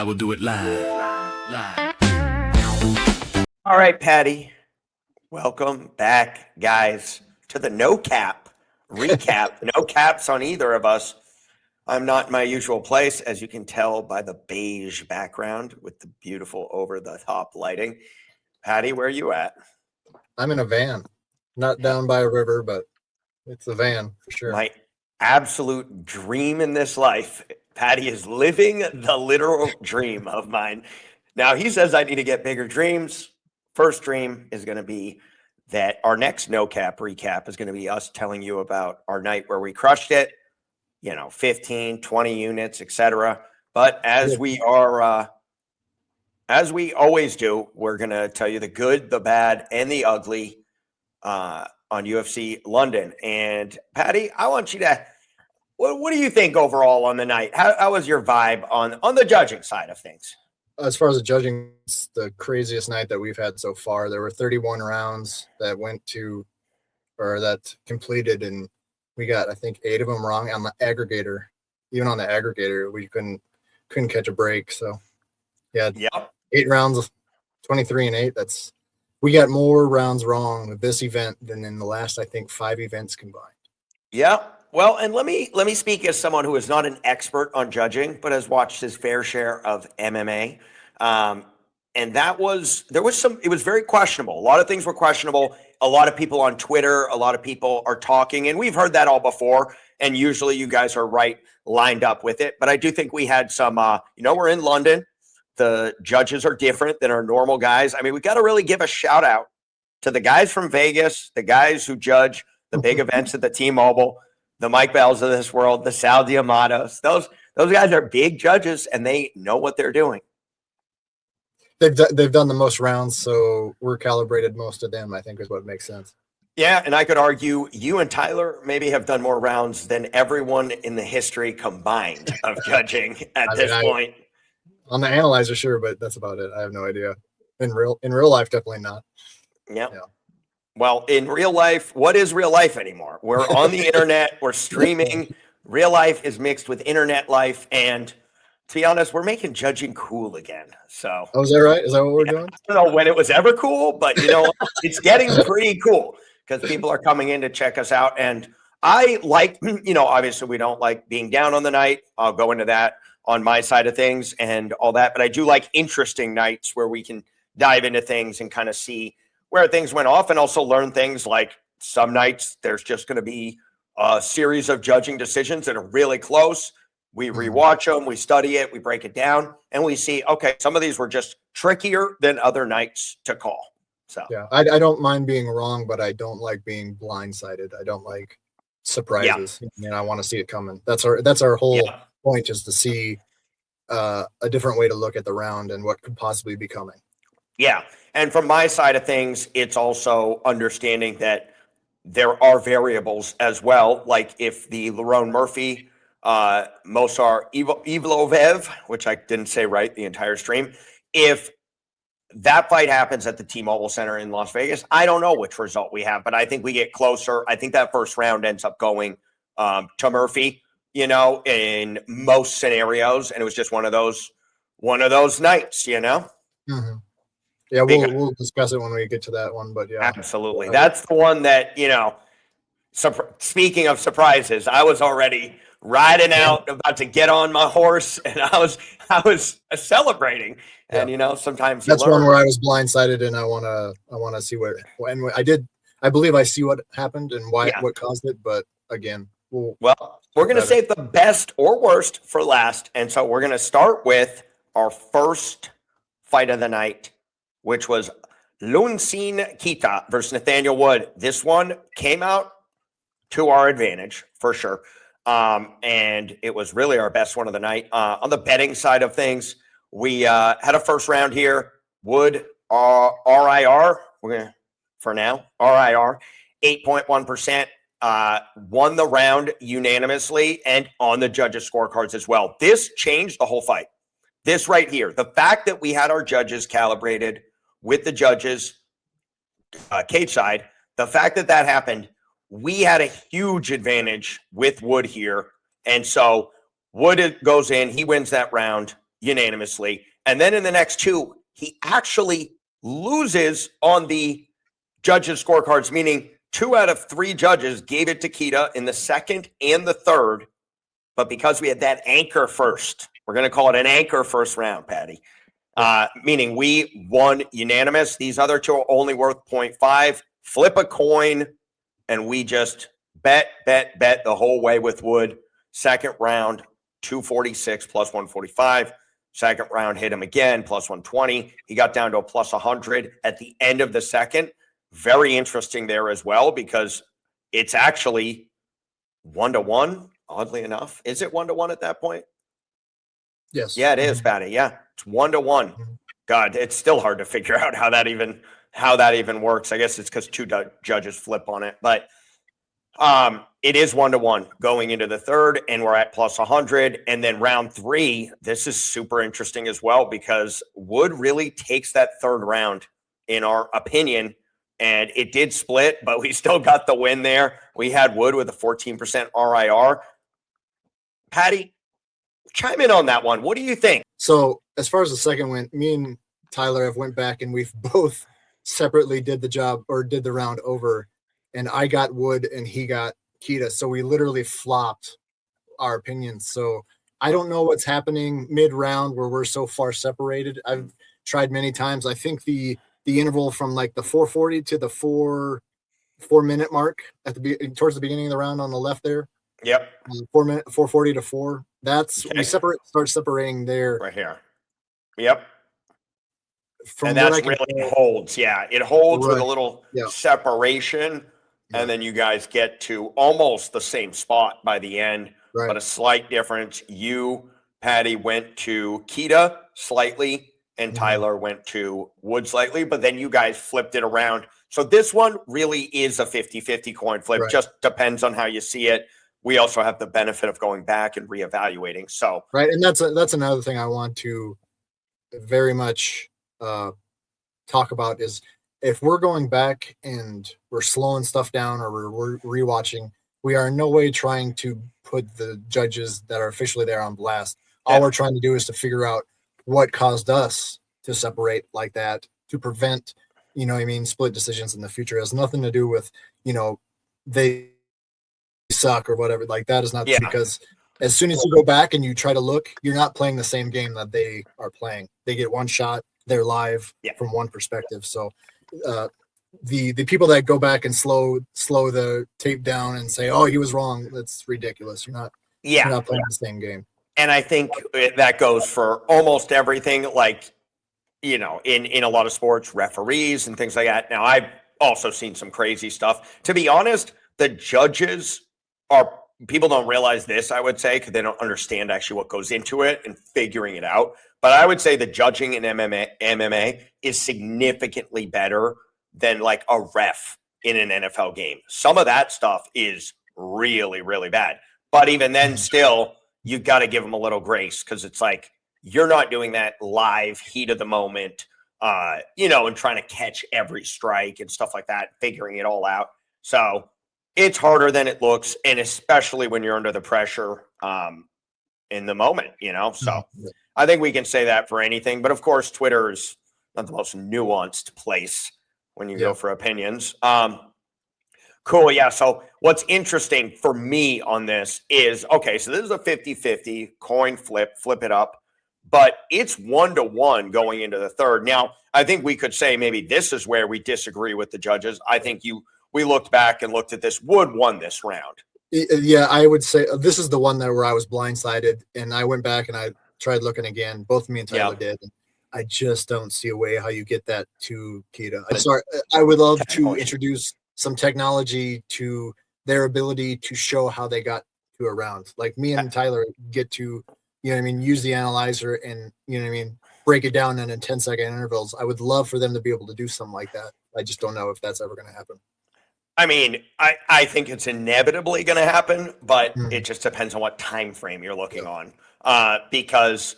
I will do it live. Live. All right, Patty. Welcome back, guys, to the No Cap recap. No caps on either of us. I'm not in my usual place, as you can tell by the beige background with the beautiful over-the-top lighting. Patty, where are you at? I'm in a van, not down by a river, but it's a van for sure. My absolute dream in this life. Patty is living the literal dream of mine. Now, he says I need to get bigger dreams. First dream is going to be that our next No Cap recap is going to be us telling you about our night where we crushed it, 15, 20 units, etc. But as we always do, we're going to tell you the good, the bad, and the ugly on UFC London. And Patty, I want you to, what do you think overall on the night? How was your vibe on the judging side of things? As far as the judging, it's the craziest night that we've had so far. There were 31 rounds that completed, and we got, I think, 8 of them wrong on the aggregator. Even on the aggregator, we couldn't catch a break. So, yeah, 8 rounds, 23-8. We got more rounds wrong with this event than in the last, I think, 5 events combined. Yeah. Well, and let me speak as someone who is not an expert on judging, but has watched his fair share of MMA. And it was very questionable. A lot of things were questionable. A lot of people on Twitter, a lot of people are talking, and we've heard that all before. And usually you guys are lined up with it. But I do think we had some, we're in London. The judges are different than our normal guys. I mean, we got to really give a shout out to the guys from Vegas, the guys who judge the big events at the T-Mobile, the Mike Bells of this world, the Sal Diamatos. Those guys are big judges, and they know what they're doing. They've done the most rounds, so we're calibrated most of them, I think, is what makes sense. Yeah, and I could argue you and Tyler maybe have done more rounds than everyone in the history combined of judging at this point. On the analyzer, sure, but that's about it. I have no idea. In real life, definitely not. Yeah. Well, in real life, what is real life anymore? We're on the internet. We're streaming. Real life is mixed with internet life. And to be honest, we're making judging cool again. So, is that right? Is that what we're doing? I don't know when it was ever cool, but it's getting pretty cool because people are coming in to check us out. And I like, obviously we don't like being down on the night. I'll go into that on my side of things and all that. But I do like interesting nights where we can dive into things and kind of see where things went off, and also learn things like some nights there's just going to be a series of judging decisions that are really close. We rewatch them, we study it, we break it down, and we see, okay, some of these were just trickier than other nights to call. So yeah, I don't mind being wrong, but I don't like being blindsided. I don't like surprises. I want to see it coming. That's our whole point, is to see a different way to look at the round and what could possibly be coming. Yeah. And from my side of things, it's also understanding that there are variables as well. Like if the Lerone Murphy, Movsar Evloev, which I didn't say right the entire stream, if that fight happens at the T-Mobile Center in Las Vegas, I don't know which result we have, but I think we get closer. I think that first round ends up going to Murphy, in most scenarios. And it was just one of those nights, Mm-hmm. Yeah, we'll discuss it when we get to that one, but yeah. Absolutely. That's the one that, speaking of surprises, I was already riding out, about to get on my horse, and I was celebrating. And, sometimes that's one where I was blindsided, and I want to see what, and I believe I see what happened and what caused it. But again, we're going to save the best or worst for last. And so we're going to start with our first fight of the night, which was Keita versus Nathaniel Wood. This one came out to our advantage for sure. And it was really our best one of the night. On the betting side of things, we had a first round here. Wood, RIR, we're going to, for now, RIR, 8.1%, won the round unanimously and on the judges' scorecards as well. This changed the whole fight. This right here, the fact that we had our judges calibrated with the judges, cage side, the fact that happened, we had a huge advantage with Wood here. And so Wood goes in, he wins that round unanimously. And then in the next two, he actually loses on the judges' scorecards, meaning 2 out of 3 judges gave it to Keita in the second and the third. But because we had that anchor first, we're going to call it an anchor first round, Patty, meaning we won unanimous. These other two are only worth 0.5. Flip a coin, and we just bet the whole way with Wood. Second round, 246 plus 145. Second round hit him again, plus 120. He got down to a plus 100 at the end of the second. Very interesting there as well, because it's actually 1-1, oddly enough. Is it 1-1 at that point? Yes. Yeah, it is, Patty. Yeah, it's 1-1. God, it's still hard to figure out how that even works. I guess it's because 2 judges flip on it, but it is 1-1 going into the third, and we're at plus 100. And then round 3, this is super interesting as well, because Wood really takes that third round, in our opinion, and it did split, but we still got the win there. We had Wood with a 14% RIR. Patty, chime in on that one. What do you think? So as far as the second went, me and Tyler have went back and we've both separately did the round over, and I got Wood and he got Keita. So we literally flopped our opinions. So I don't know what's happening mid-round where we're so far separated. I've tried many times. I think the interval from like the 440 to the 4-minute mark at towards the beginning of the round on the left there. Yep. 440 to 4. That's okay. We start separating there right here. Yep. From and that's really holds. Yeah, it holds with a little separation. And then you guys get to almost the same spot by the end, but a slight difference. You, Patty, went to Keita slightly, and Tyler went to Wood slightly, but then you guys flipped it around. So this one really is a 50-50 coin flip. Just depends on how you see it. We also have the benefit of going back and reevaluating. So and that's another thing I want to very much talk about is, if we're going back and we're slowing stuff down or we're rewatching, we are in no way trying to put the judges that are officially there on blast. All we're trying to do is to figure out what caused us to separate like that, to prevent, split decisions in the future. It has nothing to do with, they suck or whatever. Like, that is not because as soon as you go back and you try to look, you're not playing the same game that they are playing. They get one shot, they're live from one perspective. So the people that go back and slow the tape down and say, "Oh, he was wrong," that's ridiculous. You're not playing the same game. And I think that goes for almost everything. Like, in a lot of sports, referees and things like that. Now, I've also seen some crazy stuff. To be honest, the judges people don't realize this, I would say, because they don't understand actually what goes into it and figuring it out. But I would say the judging in MMA is significantly better than like a ref in an NFL game. Some of that stuff is really, really bad. But even then, still, you got to give them a little grace, because it's like you're not doing that live, heat of the moment, and trying to catch every strike and stuff like that, figuring it all out. So it's harder than it looks, and especially when you're under the pressure in the moment, So I think we can say that for anything. But, of course, Twitter is not the most nuanced place when you go for opinions. Cool. Yeah. So what's interesting for me on this is, okay, so this is a 50-50 coin flip it up, but it's 1-1 going into the third. Now, I think we could say maybe this is where we disagree with the judges. I think we looked back and looked at this. Wood won this round. Yeah, I would say this is the one where I was blindsided, and I went back and I tried looking again. Both me and Tyler did. I just don't see a way how you get that to Keita. I'm sorry. I would love to introduce some technology to their ability to show how they got to a round. Like, me and Tyler get to, use the analyzer and, break it down in 10-second intervals. I would love for them to be able to do something like that. I just don't know if that's ever going to happen. I mean, I think it's inevitably going to happen, but it just depends on what time frame you're looking on. Because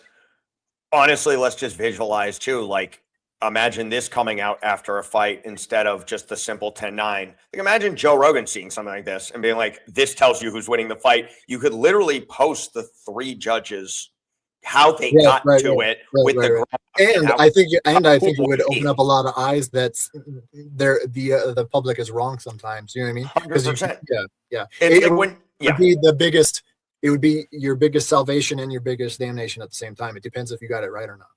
honestly, let's just visualize too. Like, imagine this coming out after a fight instead of just the simple 10-9. Like, imagine Joe Rogan seeing something like this and being like, "This tells you who's winning the fight." You could literally post the 3 judges how they got to it with the ground. And I think it would open up a lot of eyes that's there. The public is wrong sometimes. You know what I mean? 100%. Yeah. It would be the biggest. It would be your biggest salvation and your biggest damnation at the same time. It depends if you got it right or not.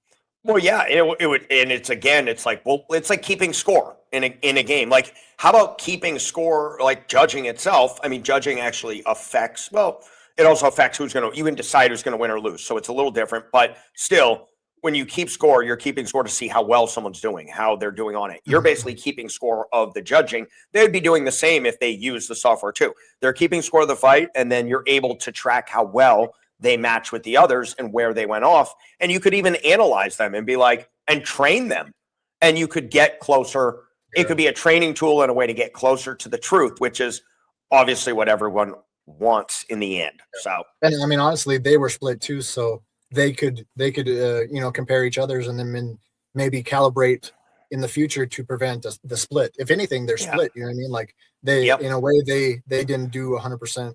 Well, yeah, it would, and it's like, well, it's like keeping score in a game. Like, how about keeping score, like judging itself? I mean, judging actually affects, well, it also affects you can decide who's going to win or lose. So it's a little different, but still, when you keep score, you're keeping score to see how well someone's doing, how they're doing on it. You're basically keeping score of the judging. They'd be doing the same if they use the software too. They're keeping score of the fight, and then you're able to track how well they match with the others and where they went off. And you could even analyze them and be like, and train them. And you could get closer. Yeah. It could be a training tool and a way to get closer to the truth, which is obviously what everyone wants in the end. Yeah. So, and I mean, honestly, they were split too. So they could compare each other's and then maybe calibrate in the future to prevent the split. If anything, they're split, you know what I mean? Like they, in a way, they didn't do 100%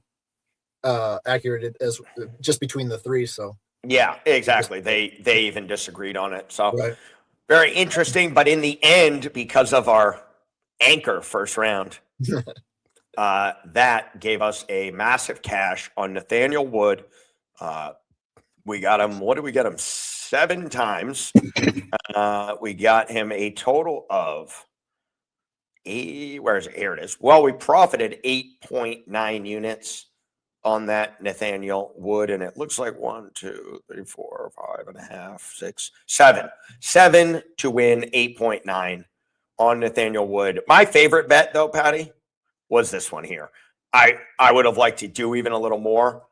accurate as just between the three. So yeah, exactly. They even disagreed on it. So very interesting. But in the end, because of our anchor first round, that gave us a massive cash on Nathaniel Wood. We got him. What did we get him? 7 times. We got him a total of where's it? Here it is. Well, we profited 8.9 units on that Nathaniel Wood, and it looks like 1, 2, 3, 4, 5.5, 6, 7. 7 to win 8.9 on Nathaniel Wood. My favorite bet, though, Patty, was this one here. I would have liked to do even a little more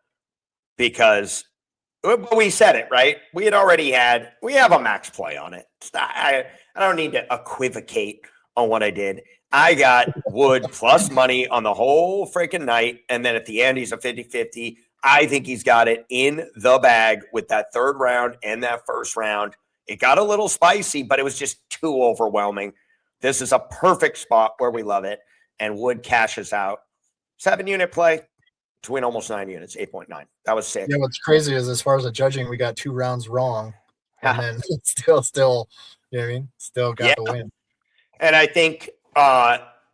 because we said it, right? We have a max play on it. I don't need to equivocate on what I did. I got Wood plus money on the whole freaking night. And then at the end, he's a 50-50. I think he's got it in the bag with that third round and that first round. It got a little spicy, but it was just too overwhelming. This is a perfect spot where we love it. And Wood cashes out. 7-unit play to win almost 9 units, 8.9. That was sick. Yeah, what's crazy is as far as the judging, we got 2 rounds wrong. And then still, you know what I mean? Still got the win. And I think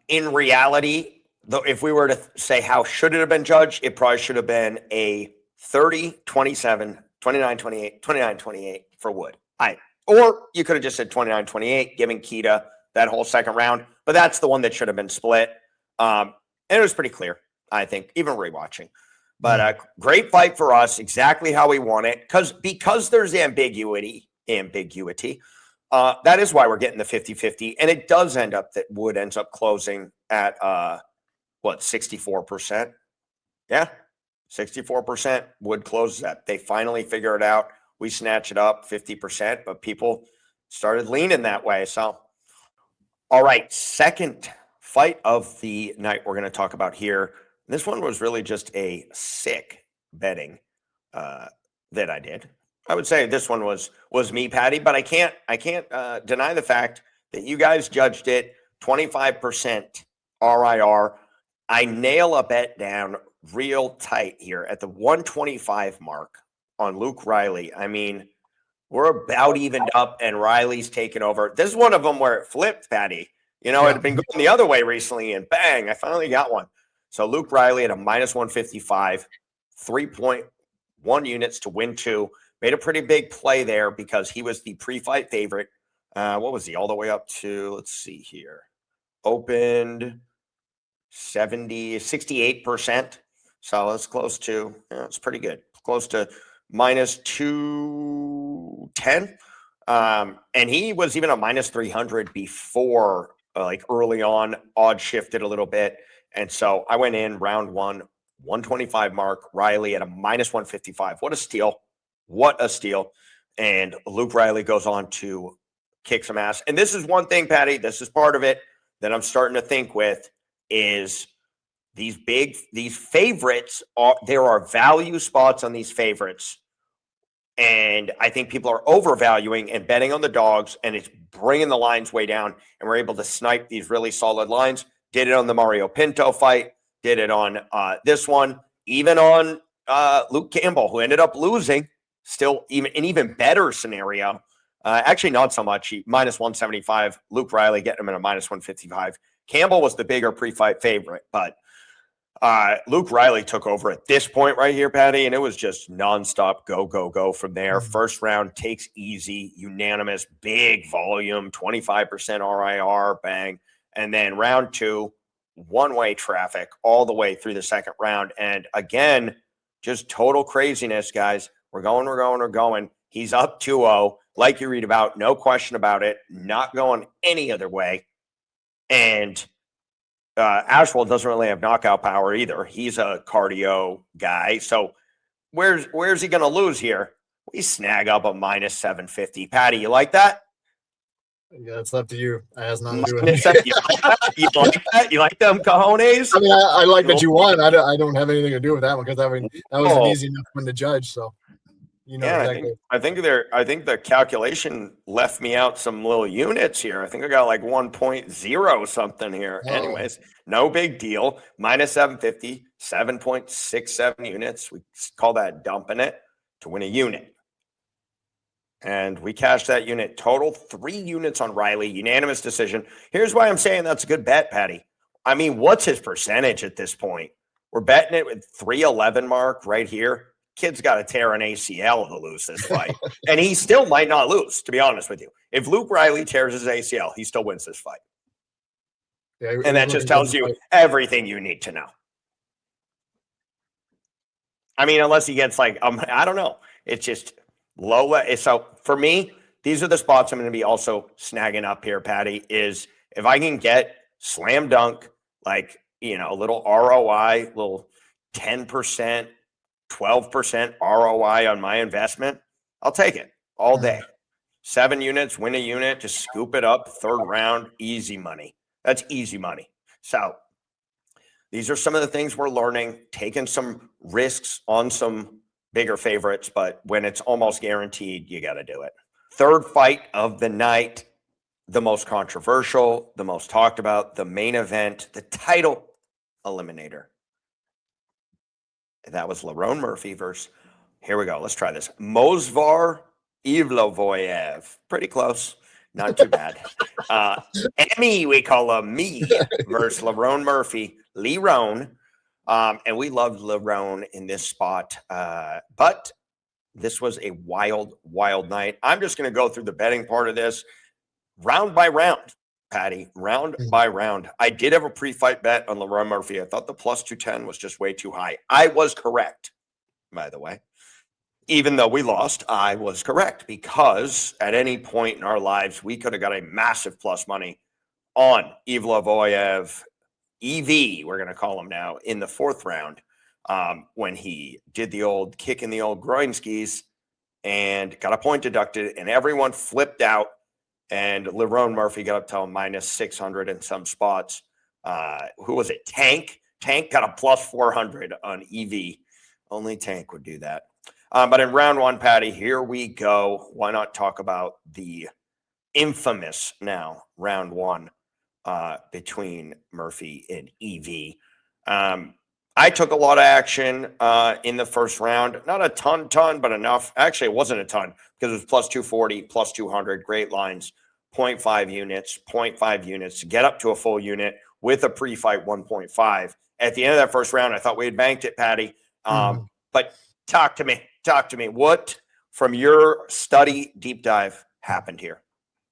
in reality, though, if we were to say how should it have been judged, it probably should have been a 30-27, 29-28, 29-28 for Wood. Or you could have just said 29-28, giving Keita that whole second round. But that's the one that should have been split. And it was pretty clear, I think, even rewatching. But great fight for us, exactly how we want it. Because there's ambiguity. That is why we're getting the 50-50. And it does end up that Wood ends up closing at, 64%? Yeah, 64%. Wood closes that. They finally figure it out. We snatch it up 50%, but people started leaning that way. So, all right, second fight of the night we're going to talk about here. This one was really just a sick betting that I did. I would say this one was me, Patty, but I can't deny the fact that you guys judged it 25% RIR. I nail a bet down real tight here at the 125 mark on Luke Riley. I mean, we're about evened up and Riley's taken over. This is one of them where it flipped, Patty. It had been going the other way recently and bang, I finally got one. So Luke Riley at a minus 155, 3.1 units to win 2. Made a pretty big play there because he was the pre-fight favorite. What was he? All the way up to, let's see here. Opened 68%. So that's close to, it's pretty good. Close to minus 210. And he was even a minus 300 before, like early on, odds shifted a little bit. And so I went in round 1, 125 mark, Riley at a minus 155. What a steal. What a steal. And Luke Riley goes on to kick some ass. And this is one thing, Patty, this is part of it that I'm starting to think with is these favorites, there are value spots on these favorites. And I think people are overvaluing and betting on the dogs, and it's bringing the lines way down. And we're able to snipe these really solid lines. Did it on the Mario Pinto fight. Did it on this one. Even on Luke Campbell, who ended up losing. still even better scenario. Actually, not so much. Minus 175. Luke Riley getting him in a minus 155. Campbell was the bigger pre-fight favorite, but Luke Riley took over at this point right here, Patty, and it was just nonstop go from there. First round takes easy, unanimous, big volume, 25% RIR, bang. And then round 2, one-way traffic all the way through the second round. And again, just total craziness, guys. We're going. He's up 2-0, like you read about, no question about it, not going any other way. And Ashwell doesn't really have knockout power either. He's a cardio guy. So where's he going to lose here? We snag up a minus 750. Patty, you like that? Yeah, it's up to you. It has nothing to do with it. You like that? You like them cojones? I mean, I like that you won. I don't have anything to do with that one because I mean that was an easy enough one to judge. So you know exactly. I think the calculation left me out some little units here. I think I got like 1.0 something here. Oh. Anyways, no big deal. Minus 750, 7.67 units. We call that dumping it to win a unit. And we cashed that unit total, 3 units on Riley, unanimous decision. Here's why I'm saying that's a good bet, Patty. I mean, what's his percentage at this point? We're betting it with 311 mark right here. Kid's got to tear an ACL to lose this fight. And he still might not lose, to be honest with you. If Luke Riley tears his ACL, he still wins this fight. Yeah, and that just tells you everything you need to know. I mean, unless he gets like, I don't know. It's just low. So for me, these are the spots I'm going to be also snagging up here, Patty, is if I can get slam dunk, like, you know, a little ROI, little 10%, 12% ROI on my investment, I'll take it all day. 7 units, win a unit, just scoop it up, third round, easy money. That's easy money. So these are some of the things we're learning, taking some risks on some bigger favorites, but when it's almost guaranteed, you got to do it. Third fight of the night, the most controversial, the most talked about, the main event, the title eliminator. That was Lerone Murphy versus, here we go. Let's try this. Movsar Evloev. Pretty close. Not too bad. Emmy, we call him me, versus Lerone Murphy. Lerone. And we loved Lerone in this spot. But this was a wild night. I'm just going to go through the betting part of this round by round. Patty, round by round. I did have a pre-fight bet on Lerone Murphy. I thought the plus 210 was just way too high. I was correct, by the way. Even though we lost, I was correct because at any point in our lives, we could have got a massive plus money on Evloev, EV, we're going to call him now, in the 4th round when he did the old kick in the old groin skis and got a point deducted, and everyone flipped out. And Lerone Murphy got up to minus 600 in some spots. Who was it? Tank. Tank got a plus 400 on EV. Only Tank would do that. But in round 1, Patty, here we go. Why not talk about the infamous now round 1 between Murphy and EV. I took a lot of action in the first round. Not a ton, but enough. Actually, it wasn't a ton because it was plus 240, plus 200. Great lines. 0.5 units, 0.5 units to get up to a full unit with a pre-fight 1.5. At the end of that first round, I thought we had banked it, Patty. But talk to me. What, from your study deep dive, happened here?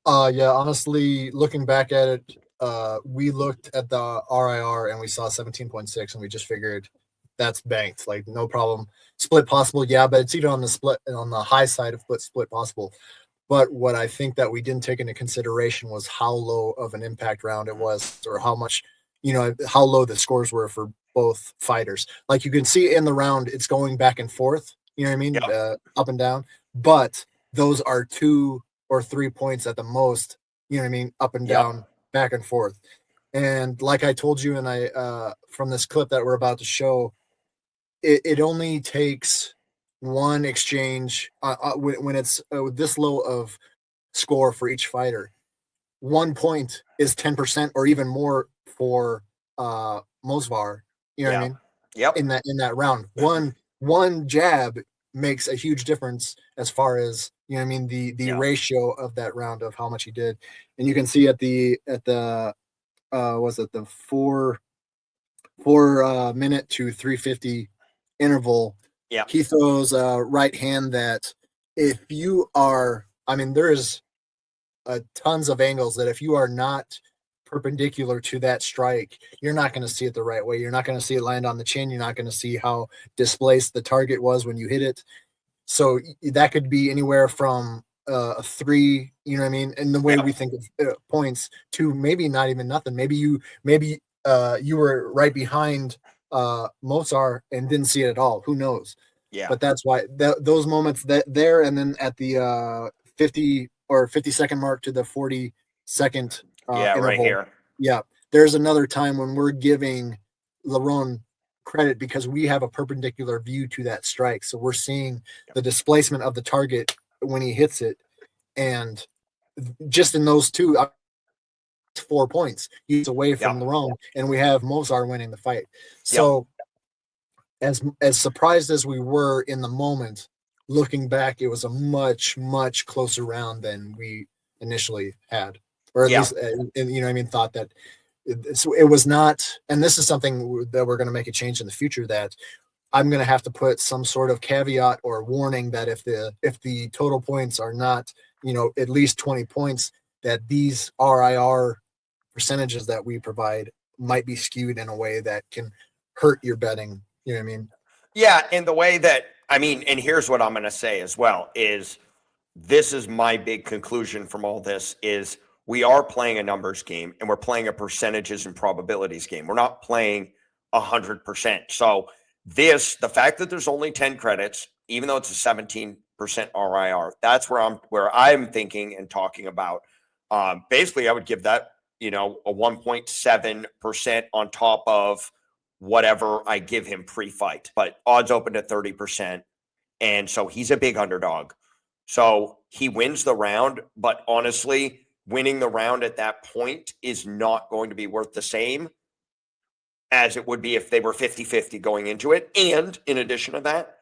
Yeah, honestly, looking back at it, we looked at the RIR and we saw 17.6 and we just figured that's banked, like no problem. Split possible, yeah, but it's either on the high side of split possible. But what I think that we didn't take into consideration was how low of an impact round it was, or how much, how low the scores were for both fighters. Like you can see in the round, it's going back and forth, you know what I mean? Yep. Up and down, but those are 2 or 3 points at the most, you know what I mean? Up and down, back and forth. And like I told you, and I, from this clip that we're about to show, it only takes one exchange when it's this low of score for each fighter. 1 point is 10% or even more for Movsar. You know what I mean? Yep. In that round, one jab makes a huge difference as far as, you know what I mean, the ratio of that round of how much he did. And you can see at the was it the 4 minute to 350 interval, he throws a right hand that if you are, I mean, there's tons of angles that if you are not perpendicular to that strike, you're not going to see it the right way. You're not going to see it land on the chin. You're not going to see how displaced the target was when you hit it. So that could be anywhere from a 3, you know what I mean? And the way we think of points to maybe not even nothing. Maybe you were right behind Movsar and didn't see it at all. Who knows? Yeah. But that's why those moments that there, and then at the 50 or 50-second mark to the 40-second interval, right here. Yeah, there's another time when we're giving Lerone credit because we have a perpendicular view to that strike, so we're seeing the displacement of the target when he hits it, and just in those two, 4 points he's away from Lerone, and we have Movsar winning the fight. So as surprised as we were in the moment, looking back, it was a much closer round than we initially had, or at least you know what I mean, thought that it was not. And this is something that we're going to make a change in the future, that I'm going to have to put some sort of caveat or warning that if the total points are not, you know, at least 20 points, that these RIR percentages that we provide might be skewed in a way that can hurt your betting. You know what I mean? Yeah, in the way that, I mean, and here's what I'm going to say as well, is this is my big conclusion from all this, is we are playing a numbers game and we're playing a percentages and probabilities game. We're not playing 100%. So the fact that there's only 10 credits, even though it's a 17% RIR, that's where I'm thinking and talking about. Basically, I would give that, you know, a 1.7% on top of whatever I give him pre-fight, but odds open at 30%. And so he's a big underdog. So he wins the round, but honestly, winning the round at that point is not going to be worth the same as it would be if they were 50-50 going into it. And in addition to that,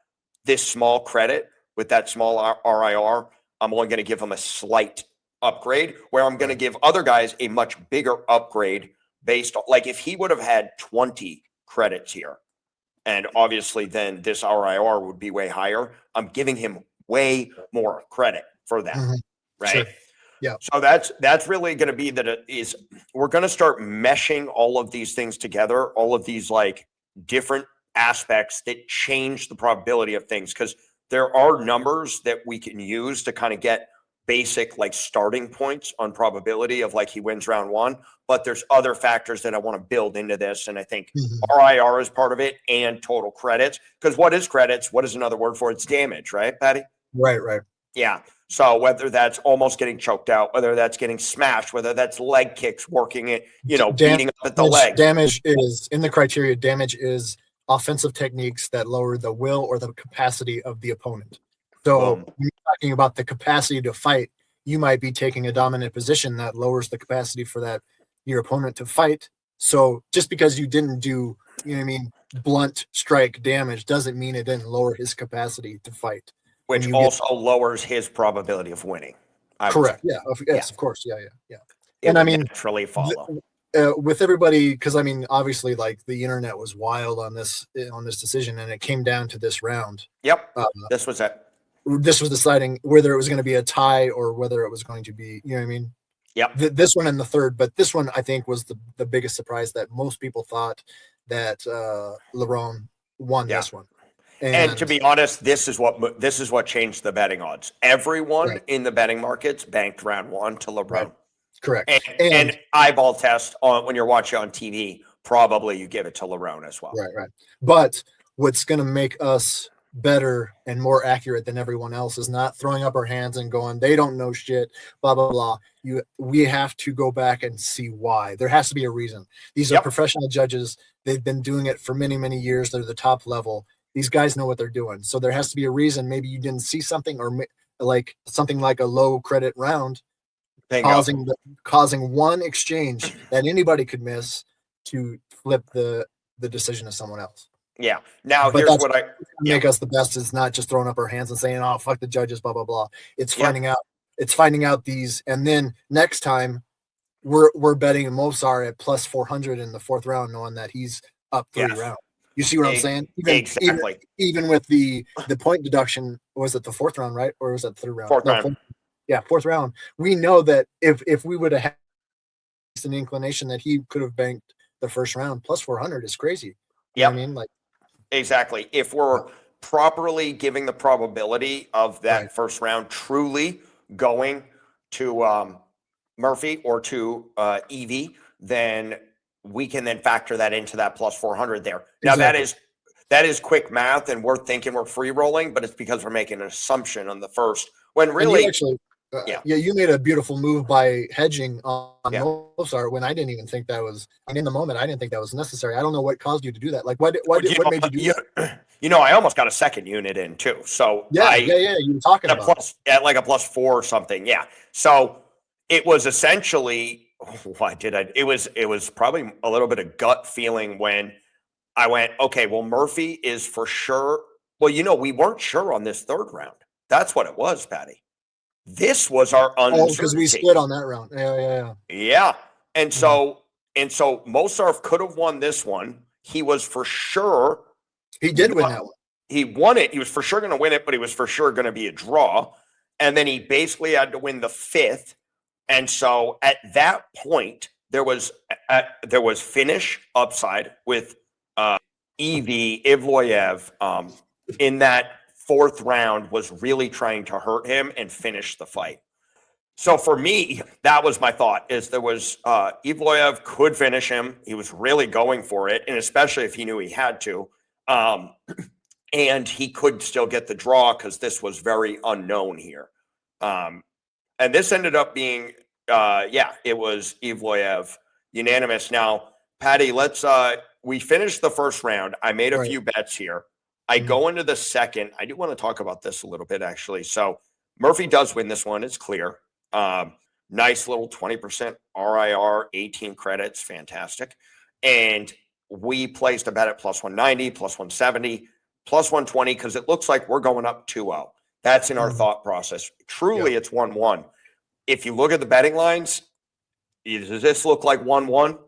this small credit with that small RIR, I'm only going to give him a slight upgrade, where I'm going to give other guys a much bigger upgrade based on, like, if he would have had 20 credits here, and obviously then this RIR would be way higher, I'm giving him way more credit for that. Right. Sure. Yeah. So that's really going to be we're going to start meshing all of these things together, all of these like different aspects that change the probability of things, because there are numbers that we can use to kind of get basic like starting points on probability of like he wins round one, but there's other factors that I want to build into this. And I think RIR is part of it, and total credits, because what is credits? What is another word for it? It's damage, right, Patty? Right. Yeah. So whether that's almost getting choked out, whether that's getting smashed, whether that's leg kicks, working it, you know, beating up at the leg. Damage is in the criteria. Damage is offensive techniques that lower the will or the capacity of the opponent. So when you're talking about the capacity to fight, you might be taking a dominant position that lowers the capacity for your opponent to fight. So just because you didn't do, you know what I mean, blunt strike damage doesn't mean it didn't lower his capacity to fight. Which also lowers his probability of winning. Correct. Yeah. Yes, of course. Yeah. And I mean, naturally follow. With everybody, because I mean, obviously, like the internet was wild on this decision, and it came down to this round. Yep. This was it. This was deciding whether it was going to be a tie or whether it was going to be, you know what I mean? Yep. This one and the third, but this one I think was the biggest surprise, that most people thought that Lerone won this one. And to be honest, this is what changed the betting odds. Everyone in the betting markets banked round one to LeBron. Right. Correct. And eyeball test when you're watching on TV, probably you give it to Lerone as well. Right. But what's going to make us better and more accurate than everyone else is not throwing up our hands and going, they don't know shit, blah, blah, blah. We have to go back and see why. There has to be a reason. These are professional judges. They've been doing it for many, many years. They're the top level. These guys know what they're doing. So there has to be a reason. Maybe you didn't see something, or like something like a low credit round causing one exchange that anybody could miss to flip the decision of someone else. Yeah. Now, here's what make us the best is not just throwing up our hands and saying, "Oh, fuck the judges," blah blah blah. It's finding out. It's finding out these, and then next time we're betting Movsar at plus 400 in the fourth round, knowing that he's up 3 rounds. You see what I'm saying? Exactly. Even with the point deduction, was it the fourth round, right? Or was it the third round? Fourth round. Fourth round. We know that if we would have had an inclination that he could have banked the first round, plus 400 is crazy. You know what I mean? Like, exactly. If we're properly giving the probability of that first round truly going to Murphy or to Evie, then we can then factor that into that plus 400 there. Now that is quick math, and we're thinking we're free rolling, but it's because we're making an assumption on the first when really you made a beautiful move by hedging on Movsar when I didn't even think that was. And in the moment, I didn't think that was necessary. I don't know what caused you to do that. Like, what made you do that? You know, I almost got a second unit in too. So you were talking about like a plus 4 or something. Yeah. So it was essentially it was probably a little bit of gut feeling when I went, okay, well, Murphy is for sure. Well, you know, we weren't sure on this third round. That's what it was, Patty. This was our uncertainty. because we split on that round. Yeah. And so Movsar could have won this one. He was for sure. He did win that one. He won it. He was for sure going to win it, but he was for sure going to be a draw. And then he basically had to win the fifth. And so at that point, there was finish upside with Evloev in that fourth round was really trying to hurt him and finish the fight. So for me, that was my thought, is there was Evloev could finish him. He was really going for it, and especially if he knew he had to. And he could still get the draw because this was very unknown here. And this ended up being, it was Evloev unanimous. Now, Patty, we finished the first round. I made a few bets here. I go into the second. I do want to talk about this a little bit, actually. So Murphy does win this one. It's clear. Nice little 20% RIR, 18 credits. Fantastic. And we placed a bet at plus 190, plus 170, plus 120, because it looks like we're going up 2-0. That's in our thought process. Truly, it's 1-1. If you look at the betting lines, does this look like 1-1?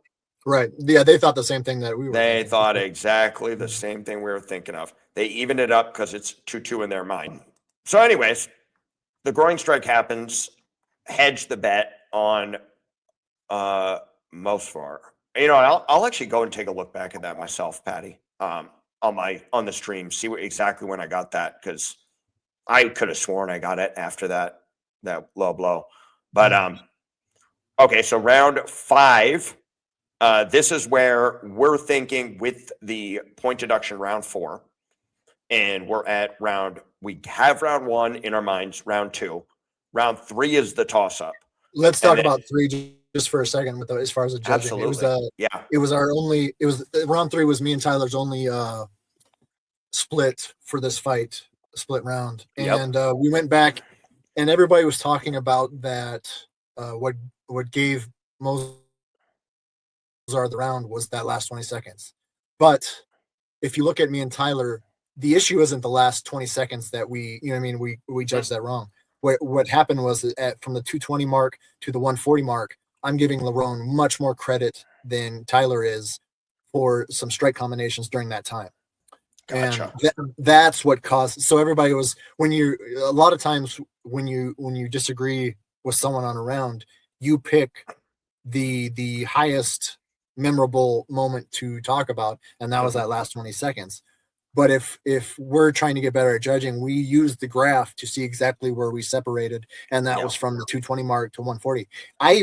Right. Yeah, they thought the same thing that we were. They thought exactly the same thing we were thinking of. They evened it up because it's 2-2 in their mind. So anyways, the groin strike happens. Hedge the bet on Movsar. You know, I'll actually go and take a look back at that myself, Patty, on the stream, see exactly when I got that, because I could have sworn I got it after that low blow. But okay, so round 5. This is where we're thinking with the point deduction round 4, and we're at we have round 1 in our minds, round 2. Round 3 is the toss up. Let's talk about 3 just for a second as far as the judging. Absolutely. It was round 3 was me and Tyler's only split for this fight, split round. And we went back and everybody was talking about that what gave Movsar the round was that last 20 seconds. But if you look at me and Tyler, the issue isn't the last 20 seconds that we judged that wrong. What happened was that from the 220 mark to the 140 mark, I'm giving Lerone much more credit than Tyler is for some strike combinations during that time. Gotcha. And that's what caused. So everybody was a lot of times when you disagree with someone on a round, you pick the highest memorable moment to talk about, and that was that last 20 seconds. But if we're trying to get better at judging, we use the graph to see exactly where we separated, and that was from the 220 mark to 140. I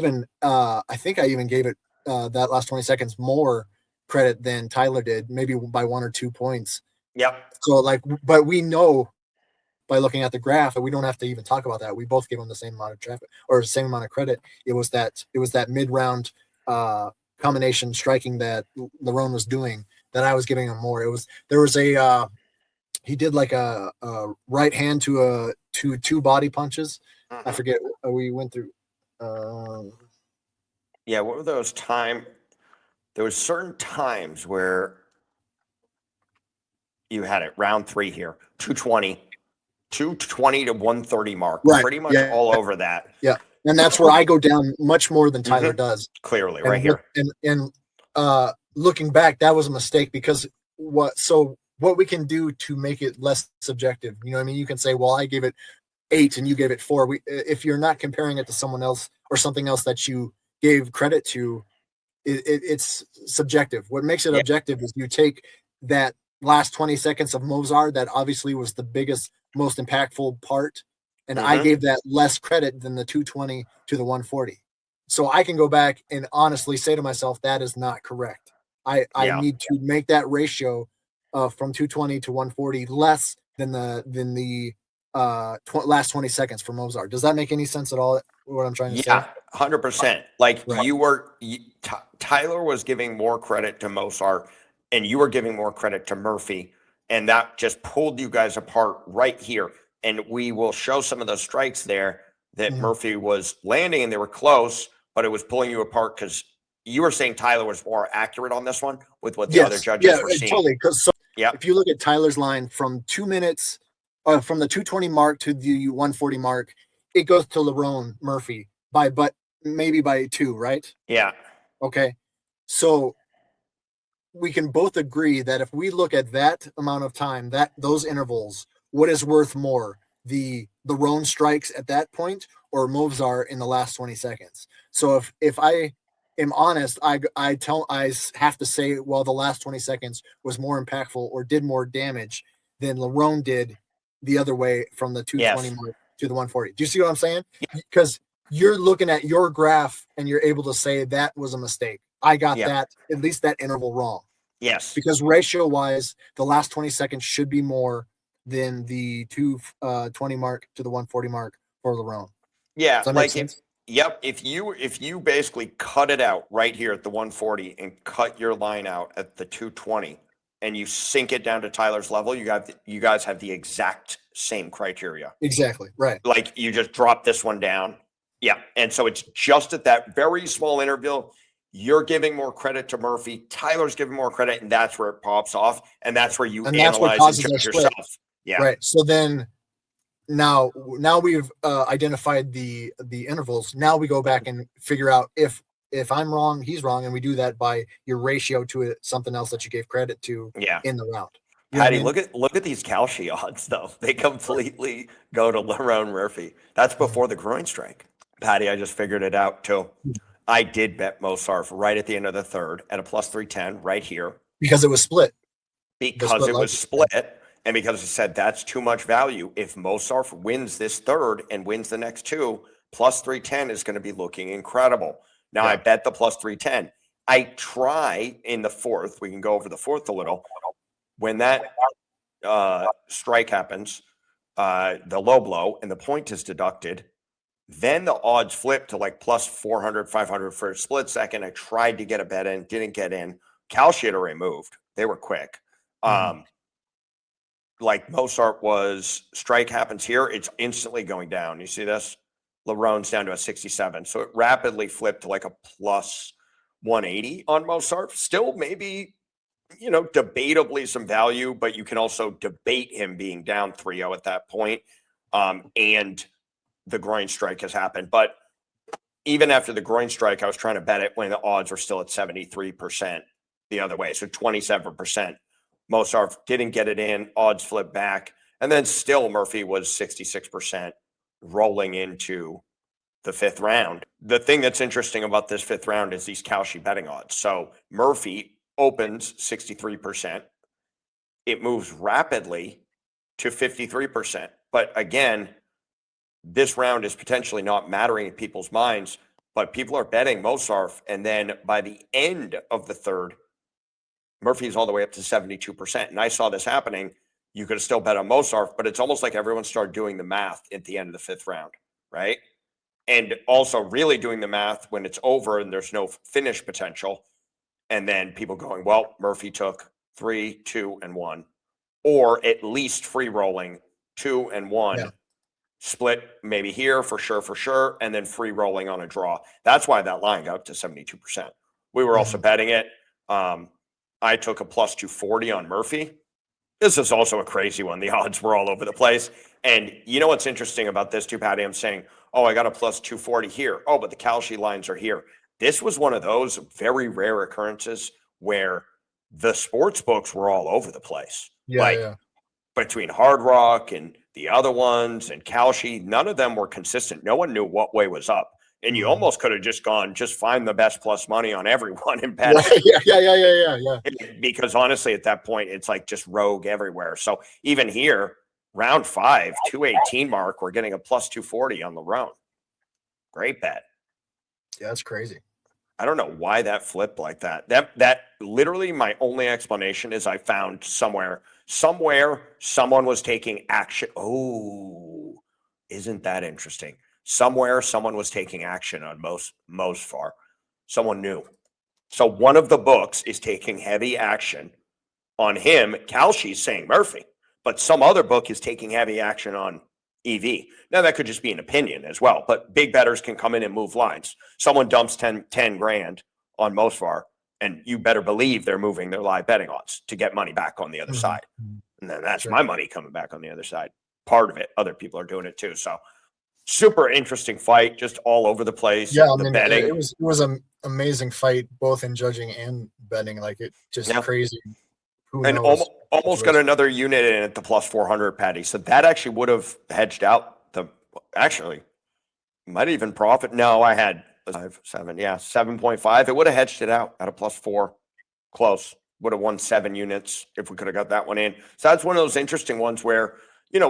think I even gave it that last 20 seconds more credit than Tyler did, maybe by 1 or 2 points. Yep. So but we know by looking at the graph that we don't have to even talk about that. We both gave him the same amount of traffic or the same amount of credit. It was that mid-round combination striking that Lerone was doing that I was giving him more. He did like a right hand to two body punches. I forget we went through. What were those times? There was certain times where, you had it round 3 here, 220 to 130 mark, Right. pretty much all over that. Yeah. And that's where I go down much more than Tyler does. Clearly, and right here. Looking back, that was a mistake because what we can do to make it less subjective, you know what I mean? You can say, well, I gave it 8 and you gave it 4. If you're not comparing it to someone else or something else that you gave credit to, it's subjective. What makes it objective is you take that last 20 seconds of Movsar, that obviously was the biggest, most impactful part, and I gave that less credit than the 220 to the 140. So I can go back and honestly say to myself, that is not correct. I need to make that ratio from 220 to 140 less than the last 20 seconds for Movsar. Does that make any sense at all? What I'm trying to say? Yeah, 100%. Like Tyler was giving more credit to Movsar, and you were giving more credit to Murphy, and that just pulled you guys apart right here. And we will show some of those strikes there that Murphy was landing, and they were close, but it was pulling you apart because you were saying Tyler was more accurate on this one with what the other judges were seeing. Totally. Because if you look at Tyler's line from 2 minutes, from the 220 mark to the 140 mark, it goes to Lerone Murphy but maybe by 2, right? Yeah. Okay. So we can both agree that if we look at that amount of time, those intervals, what is worth more, the Lerone strikes at that point or Movsar in the last 20 seconds? So if I am honest, I have to say, well, the last 20 seconds was more impactful or did more damage than Lerone did the other way from the 220 mark to the 140. Do you see what I'm saying? Because you're looking at your graph and you're able to say that was a mistake. I got that, at least that interval wrong. Yes. Because ratio wise, the last 20 seconds should be more than the 220 mark to the 140 mark for Lerone. Yeah. Does that make sense? If you basically cut it out right here at the 140 and cut your line out at the 220 and you sink it down to Tyler's level, you guys have the exact same criteria. Exactly. Right. Like you just drop this one down. Yeah. And so it's just at that very small interval. You're giving more credit to Murphy. Tyler's giving more credit, and that's where it pops off. And that's where you analyze and judge yourself. Yeah. Right. So then now we've identified the intervals. Now we go back and figure out if I'm wrong, he's wrong, and we do that by your ratio to something else that you gave credit to in the round. Patty, look at these Kalshi odds, though. They completely go to Lerone Murphy. That's before the groin strike. Patty, I just figured it out, too. I did bet Movsar right at the end of the third at a plus 310 right here. Because it was split. Because it was split, and because it said that's too much value. If Movsar wins this third and wins the next 2, plus 310 is going to be looking incredible. Now, I bet the plus 310. I try in the fourth. We can go over the fourth a little. When that strike happens, the low blow, and the point is deducted, then the odds flip to like plus 400, 500 for a split second. I tried to get a bet in, didn't get in. Kalshi had already moved. They were quick. Like Movsar was, strike happens here, it's instantly going down. You see this? Lerone's down to a 67. So it rapidly flipped to like a plus 180 on Movsar. Still maybe, debatably some value, but you can also debate him being down 3-0 at that point. And the groin strike has happened. But even after the groin strike, I was trying to bet it when the odds were still at 73% the other way. So 27%. Movsar didn't get it in, odds flipped back. And then still Murphy was 66% rolling into the fifth round. The thing that's interesting about this fifth round is these Kalshi betting odds. So Murphy opens 63%. It moves rapidly to 53%. But again, this round is potentially not mattering in people's minds, but people are betting Movsar. And then by the end of the third, Murphy's all the way up to 72%. And I saw this happening. You could have still bet on Movsar, but it's almost like everyone started doing the math at the end of the fifth round, right? And also really doing the math when it's over and there's no finish potential. And then people going, well, Murphy took 3, 2, and 1, or at least free rolling 2 and 1, split maybe here for sure, and then free rolling on a draw. That's why that line got up to 72%. We were also betting it. I took a plus 240 on Murphy This is also a crazy one. The odds were all over the place. And you know what's interesting about this too, Patty? I'm saying, oh, I got a plus 240 here. Oh, but the Kalshi lines are here. This was one of those very rare occurrences where the sports books were all over the place. Yeah. Between Hard Rock and the other ones and Kalshi, none of them were consistent. No one knew what way was up. And you almost could have just gone, just find the best plus money on everyone and bet. Yeah. Because honestly, at that point, it's like just rogue everywhere. So even here, round 5, 218 mark, we're getting a plus 240 on Lerone. Great bet. Yeah, that's crazy. I don't know why that flipped like that. That literally my only explanation is I found somewhere someone was taking action. Oh, isn't that interesting? Somewhere someone was taking action on Movsar. Someone knew. So one of the books is taking heavy action on him. Kalshi's saying Murphy, but some other book is taking heavy action on EV. Now that could just be an opinion as well, but big bettors can come in and move lines. Someone dumps 10 grand on Movsar, and you better believe they're moving their live betting odds to get money back on the other side. And then that's my money coming back on the other side. Part of it, other people are doing it too. So super interesting fight, just all over the place. Yeah, the betting. It was an amazing fight, both in judging and betting. Like it just crazy. Who and knows? almost got another unit in at the plus 400, Patty. So that actually would have hedged out the. Actually, might even profit. No, I had 7.5. It would have hedged it out at a plus 4. Close. Would have won 7 units if we could have got that one in. So that's one of those interesting ones where,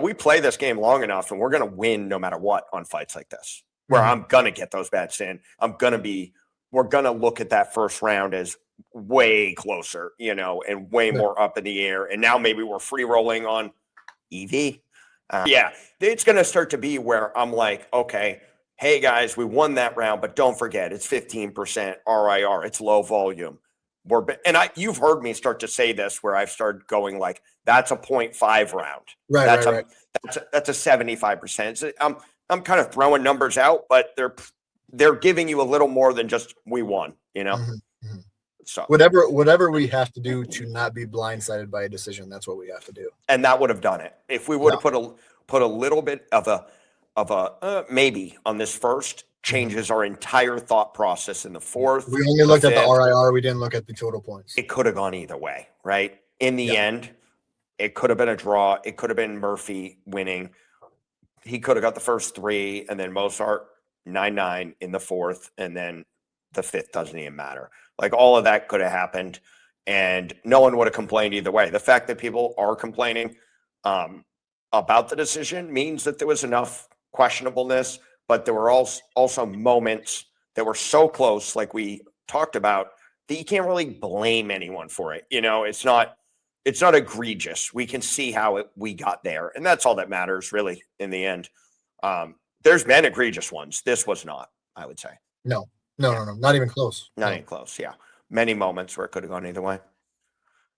we play this game long enough and we're going to win no matter what on fights like this, where I'm going to get those bets in. We're going to look at that first round as way closer, and way more up in the air. And now maybe we're free rolling on EV. It's going to start to be where I'm like, okay, hey guys, we won that round, but don't forget it's 15% RIR. It's low volume. You've heard me start to say this where I've started going like, that's a 0.5 round. Right. That's a 75%. I'm kind of throwing numbers out, but they're giving you a little more than just we won, So whatever we have to do to not be blindsided by a decision, that's what we have to do. And that would have done it. If we would have put a little bit of a maybe on this first, changes our entire thought process in the fourth. We only looked at the RIR. We didn't look at the total points. It could have gone either way, right? In the end, it could have been a draw. It could have been Murphy winning. He could have got the first 3, and then Movsar 9-9 in the fourth, and then the fifth doesn't even matter. Like all of that could have happened, and no one would have complained either way. The fact that people are complaining about the decision means that there was enough questionableness, but there were also moments that were so close, like we talked about, that you can't really blame anyone for it. It's not egregious. We can see how we got there, and that's all that matters really in the end. There's been egregious ones. This was not, I would say. No, not even close. Not even close. Yeah. Many moments where it could have gone either way.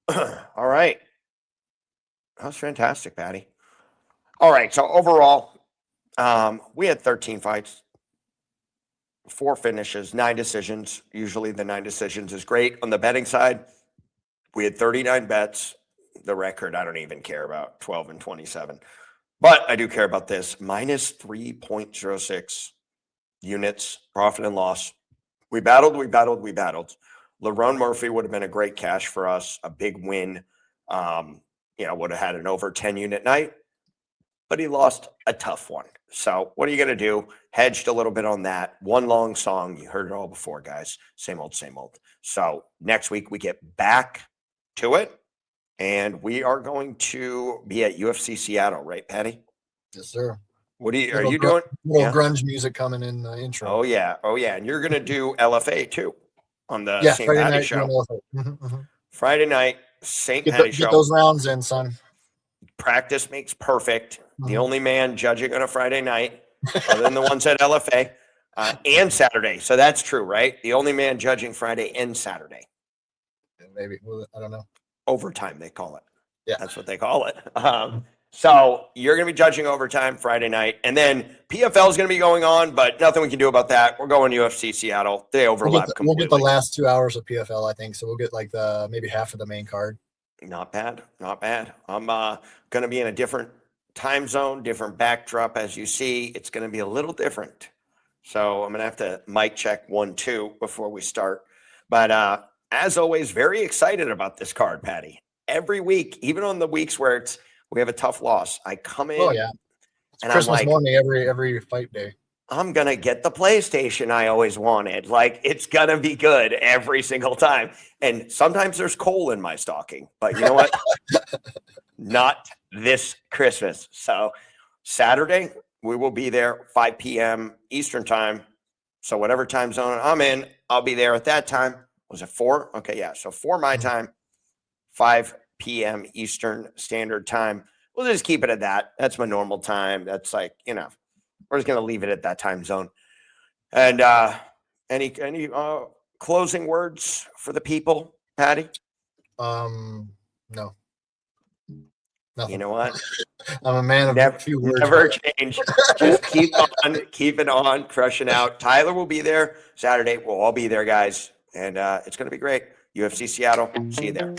All right. That was fantastic, Patty. All right. So overall, we had 13 fights, 4 finishes, 9 decisions. Usually the 9 decisions is great. On the betting side, we had 39 bets. The record, I don't even care about 12 and 27. But I do care about this. Minus 3.06 units, profit and loss. We battled. Lerone Murphy would have been a great cash for us, a big win. Would have had an over 10 unit night, but he lost a tough one. So what are you going to do? Hedged a little bit on that. One long song. You heard it all before, guys. Same old, same old. So next week we get back to it, and we are going to be at UFC Seattle, right, Patty? Yes, sir. Are you doing? Little grunge music coming in the intro. Oh yeah. And you're going to do LFA too on the St. Friday Patty night show. Friday night, St. Patty show. Get those rounds in, son. Practice makes perfect. The only man judging on a Friday night, other than the ones at LFA, and Saturday. So that's true, right? The only man judging Friday and Saturday. Maybe. I don't know. Overtime, they call it. Yeah. That's what they call it. So you're going to be judging overtime Friday night. And then PFL is going to be going on, but nothing we can do about that. We're going UFC Seattle. They overlap completely. We'll get the last 2 hours of PFL, I think. So we'll get like maybe half of the main card. Not bad. Not bad. I'm going to be in a different time zone, different backdrop. As you see, it's going to be a little different. So I'm going to have to mic check 1, 2 before we start. But as always, very excited about this card, Patty. Every week, even on the weeks where we have a tough loss, I come in. Oh yeah, it's and Christmas I'm like, morning every fight day. I'm going to get the PlayStation I always wanted. Like, it's going to be good every single time. And sometimes there's coal in my stocking. But you know what? Not this Christmas. So Saturday, we will be there 5 p.m. Eastern time. So whatever time zone I'm in, I'll be there at that time. Was it 4? Okay, yeah. So 4 my time, 5 p.m. Eastern Standard Time. We'll just keep it at that. That's my normal time. That's like, we're just going to leave it at that time zone. And any closing words for the people, Patty? No. Nothing. You know what? I'm a man of never, few words. Never change. Just keep it on, crushing out. Tyler will be there Saturday. We'll all be there, guys. And it's going to be great. UFC Seattle. See you there.